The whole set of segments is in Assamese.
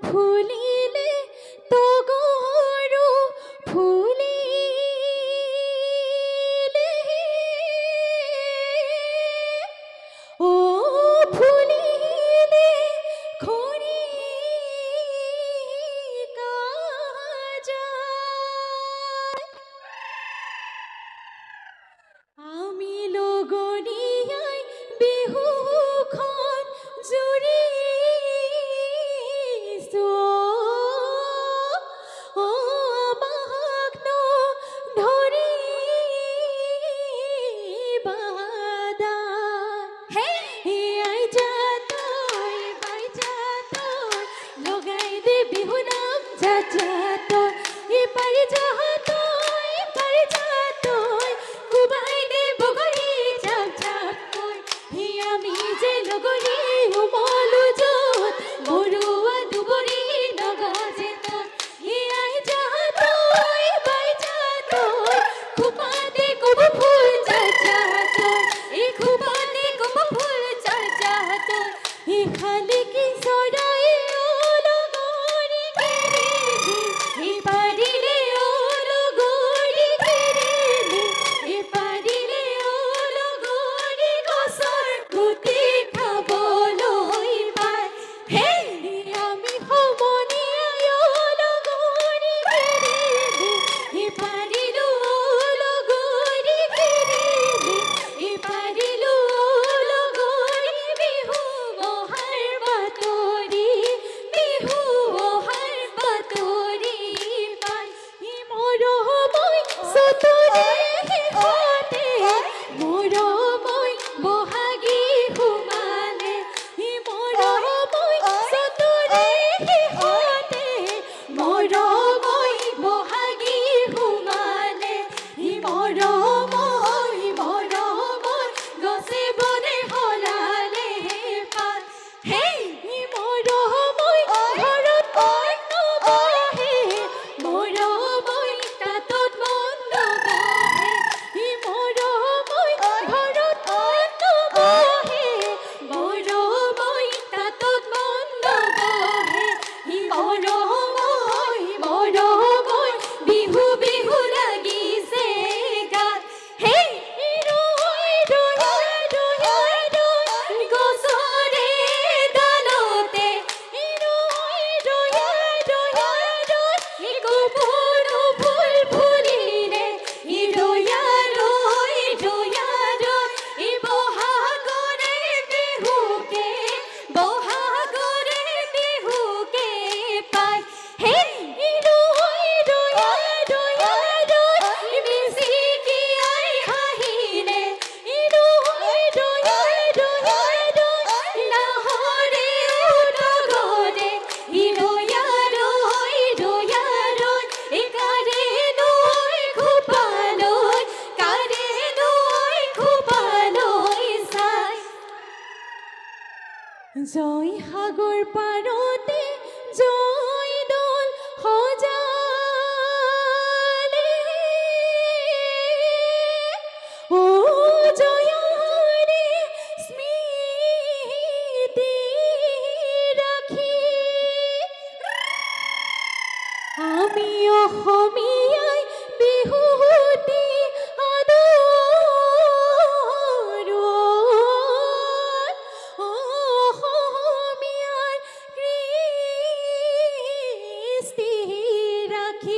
ফুলিলে তগৰো ফুলিলে ও ফুলিলে খৰিকা যায় আমি লগৰীয়াই বিহুখন জুৰিছো ও আমাক নধৰিবা দায় আই যা তই বাই যা তই লগাই দে বিহু নাম যা যা তই পাৰি যা তই পাৰি যা তই কুবাই দে বগৰী জাপ জাপ তই আমি যে লগৰী উমলো যত বৰুৱা দুবৰী নগজে তই আই যা তই বাই যা তই খুপাতে কব ফুল যা যা তই খুপাতে কব ফুল যা যা তই খালি কি চৰাই লগৰী কেৰেলি পাৰিলে লগৰী কেৰেলি পাৰিলে লগৰী গছৰ গুটি খাবলৈ পায় আমি সমনীয়াই লগৰী কেৰেলি পাৰিলো লগৰী কেৰেলি পাৰিলো লগৰী বিহু অহাৰ বাতৰি বিহু অহাৰ বাতৰি পাই মৰমৈ চতৰে শেষতে মৰমৈ বহাগী সোমালে মৰমৈ চতৰে শেষতে মৰমৈ বহাগী সোমালে মৰমৈ গছে বনে সলালে পাত মৰমৈ ঘৰত অন্য বহে মৰমৈ তাতত মন নবহে মৰমৈ ঘৰত অন্য বহে মৰমৈ তাতত মন নবহে মৰমৈ বিহু বিহু লাগিছে গাত গছৰে ডালতে কপৰো ফুল ফুলিলে বহাগৰে বিহুকে পায় মিচিকি আই হাঁহিলে নাহৰে উদগৰে কাৰে নৈ খোপালৈ চাই জয় সাগৰ পাৰতে জয় দল সজালে ও জয়ৰে স্মৃতি ৰাখি আমি অসমীয়াই বিহুতি আদৰো অসমীয়াৰ কৃষ্টি ৰাখি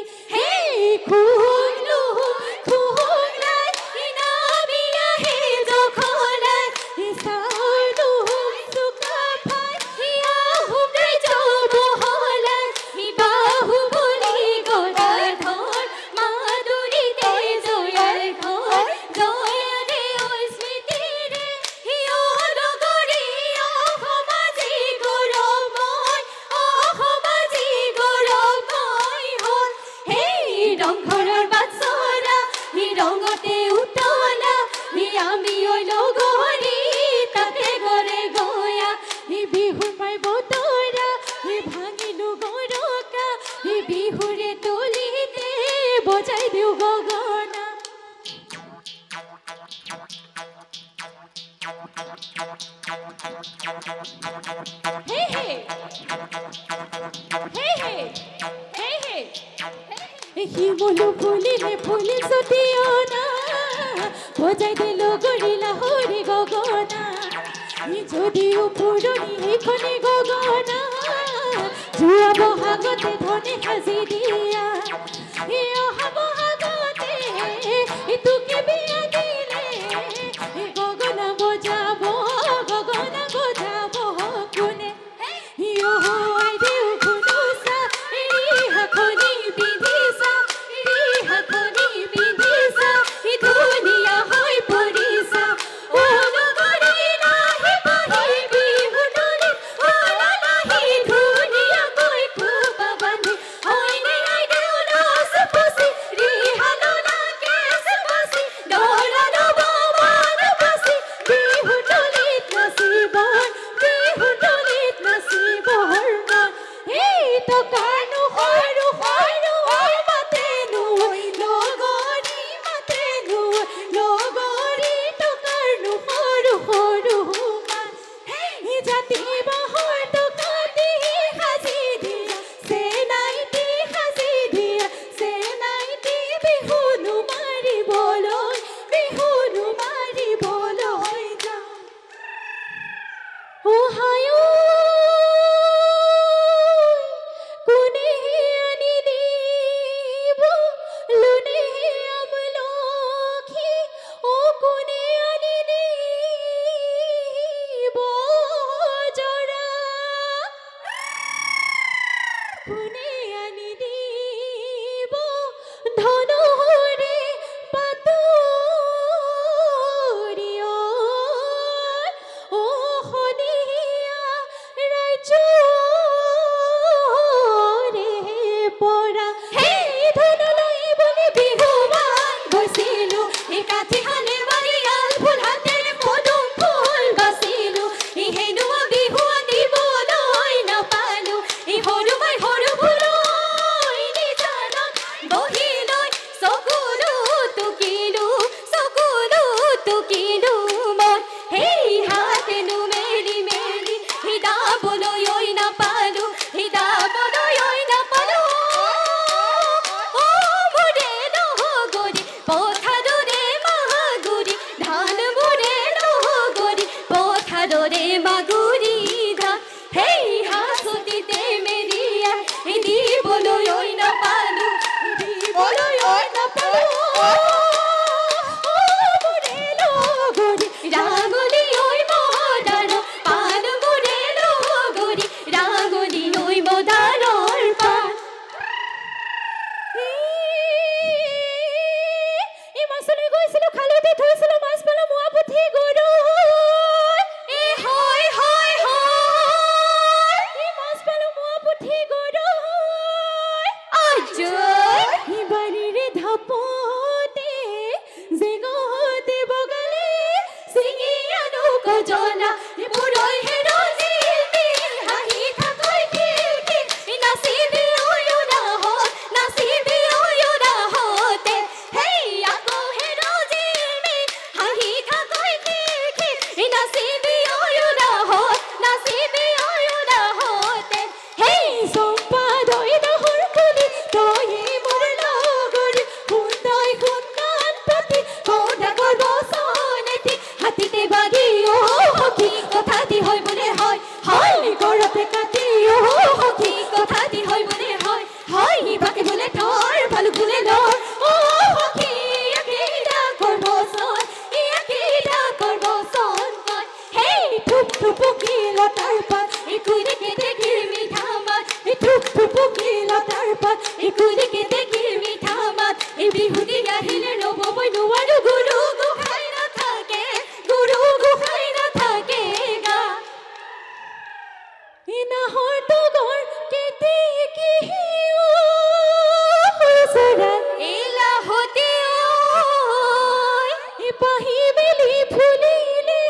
খুলাই নামি আহে জখলাই চাউলো চুকা ফাই আহোম ৰাজ্য বহলাই বাহু বুলি গদাধৰ মাধুৰীতে জয়াৰ ঘৰ জয়ৰে স্মৃতিৰে লগৰী অসমাজি গৌৰৱময় হ'ল ৰংঘৰৰ বাটচৰা ৰঙতে উতলা আমি লগৰী তাতে গৰে গয়া বিহু পাই বতৰা ভাঙিলো গৰকা বিহুৰে তলিতে বজাই দিওঁ গগনা Hey, hey. ফুলু ফুলিলে ফুলি সতিয়না বজাই দিল গরিলা হরি গগনা যদিও পুরনি এইখনি গগনা জুয়া বহাগতে ধনে সাজি দিয়া অহা বহাগতে তোকে বিয়া দিলে গগনা বজাব কোনে আই দেউ খুনুসা হাখনি বিধিসা দুনিয়া হয় পরিসা ও নগরে নাহি পাহি বিহুনলি ও নাহি দুনিয়া কই খুবা বান্ধি ওইনে আই দেউ নাস পসি রিহানো না কেস পসি ডরানো বামান পসি বিহুনলিত নসিবন এই তো কানু হরু হরু ওই মাতেনু লগরি মাতেনু লগরি তো কানু হরু হরু মান এই জাতি বহর তো কাটি হাসি দিয়া সে নাইটি হাসি দিয়া সে নাইটি বিহুনু মারি বলই যা ও হায় কোনে আনি দিব লুনে আমলখি ও কোনে আনি দিব জরা কোনে আনি দিব ধনহরে পাতুরিয় ও হনিয়া রাইজ রে পরা হে ধন লই বলি বিহুবান বসিলু এ কাঠি হালে বাড়িয়াল ফুল হাতের পদুম ফুল বাসিলু ই হেনুয়া বিহুয়া দিব লই না পালু ই হরু ফুলই নিজানা বহিলই সকলু তুকিলু মন হেই হাতেনু মেলি হিদা বলই ওই না পালু ও মোরে নহগরি পথারে মাগুরি ধান মোরে নহগরি পথারে মাগুরি ধান হেই হাসতিতে মেরিয়া দি বলই ওই না পালু রাগলি ওই মদার পান গুরে লগরি রাগলি ওই মদার পান এই মাছলৈ গৈছিল খালতে থৈছিল মাছ পালা মোৱা পুঠি গৰু এ হয় এই মাছ পালা মোৱা পুঠি গৰু আজ বাড়িৰে ধাপতে জেগতে বগালে সিঙি আনো কজনা পুরই হেরো জিলমি হাহি থাকই খিলখিল নাসিবি ওয়ো না হতে হেই আকো হেরো জিলমি হাহি থাকই খিলখিল নাসিবি ওয়ো না হতে হেই সম্পাদ ওই নহর কুলি তই মোর লগরি হুন্দাই হুন্দান পতি কোডা করব সনেতি হাতিতে বাগি ও হকি কথাটি হয় বলে হয় গরতে কাটি ও হকি কথাটি হয় বলে হয় বাকি বলে ঠর ভালো ভুলে লর ও হকি একিটা করব সন হেই ঠুপ ঠুপুকি লতার পাত একুইরে কেটে গির মিঠা মাত ঠুপুকি লতার পাত একুইরে কেটে গির মিঠা মাত এই বিহুদি গাহিলে নববই নোয়ারু গুরু গুহাই না থাকে গা ইনা হতো গর কেতে কি ও সরা এলা হতে ওই এ পাহি বেলি ফুলিলে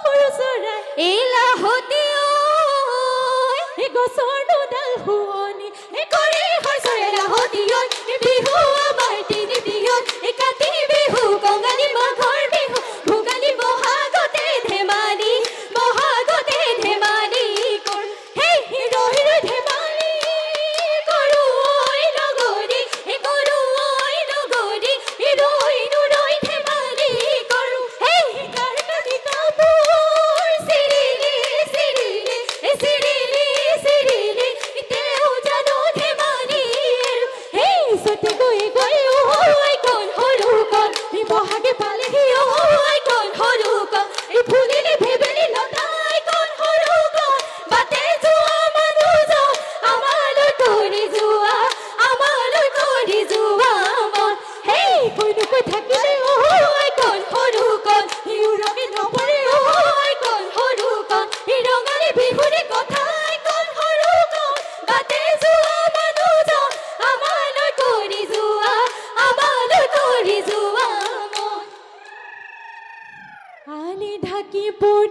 ও সরা এলা হতে ওই এ গছৰ ডাল হুৱনি এ কৰি হয় সৰা হতি ওই বিহু আমাৰ তিনি বিহু এ কাটি গৈ গৈ ঐ কোন সৰু কোন এই বহাগে পালেহি ঐ কোন সৰু কোন এই ফুলিলে ভেবেলি লতাই কোন সৰু কোন বাটে যোৱা মানুহজন আমালৈ কৰি যোৱা মন হেই কৈনুকৈ থাকিলে ঐ কোন সৰু কোন এই উৰঙে নপৰে ঐ কোন সৰু কোন এই ৰঙালী বিহুৰে কথাই কোন সৰু কোন বাটে যোৱা মানুহজন আমালৈ কৰি যোৱা মন আলি ঢাকি পৰি